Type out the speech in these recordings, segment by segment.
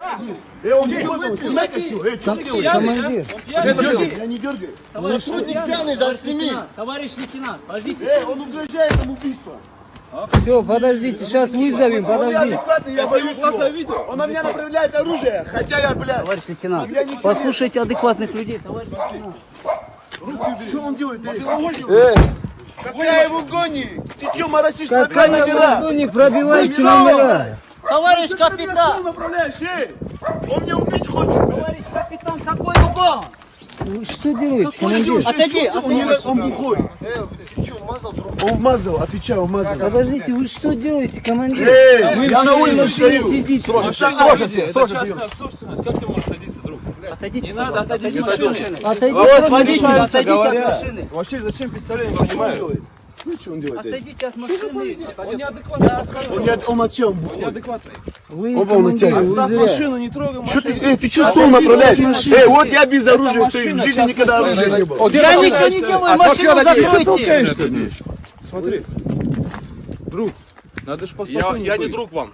Он не делает, знаете что? Что ты делаешь? Командир. Я не дергаю. Сотрудник пьяный, засними. Товарищ лейтенант, подождите. Он угрожает нам убийство. Все, подождите, сейчас вызовем, Он подождите. неадекватный, я боюсь его. Он на меня направляет оружие, хотя я, блядь. Товарищ лейтенант, послушайте адекватных людей. Товарищ лейтенант. Что он делает? Какая его гони? Ты что, моросишь на Какая номера? вы не пробивайте номера. Товарищ капитан! Ты направляешь, Он меня убить хочет. Товарищ капитан, какой угон? Вы что делаете, командир? Отойди. Он бухой. Ты что, мазал трубку? Он вмазал, отвечай, он вмазал. Подождите, вы что делаете, командир? Эй, Вы я в на чьей улице машине стою. сидите? Это частная собственность. Как ты можешь садиться, друг? Отойдите, Не надо, отойди с машины. Отойдите, Вот просто водитель, отойдите от машины. Вообще, зачем пистолет, не понимаю. Что он делает? Отойдите от машины. Он неадекватный. Он от чего? Он бухой. Неадекватный. Вы, Оба он командир, натянет. вы Оставь зря. машину, не трогай Что машину. ты, ты что стол направляешь? Вот я без оружия стою, в жизни никогда оружия не было. Я ничего не делаю, машину закройте. Смотри. Друг, надо же поспокойнее Я не быть. друг вам.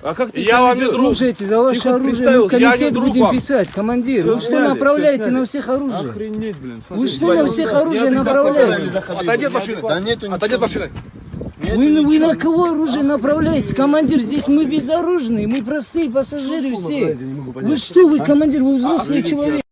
А как ты Я себя вам не ведешь? друг. Слушайте, за ваше Ты хоть оружие мы представился? Я не комитет друг будем вам. писать, командир. Всё Вы что сняли, направляете всё сняли. на всех оружие? Охренеть, блин. Вы что на всех оружие направляете? Отойди от машины. Да нету Отойди от машины. Вы на кого оружие направляете, командир? Здесь мы безоружные, мы простые пассажиры все. Вы что, вы командир, вы взрослый человек.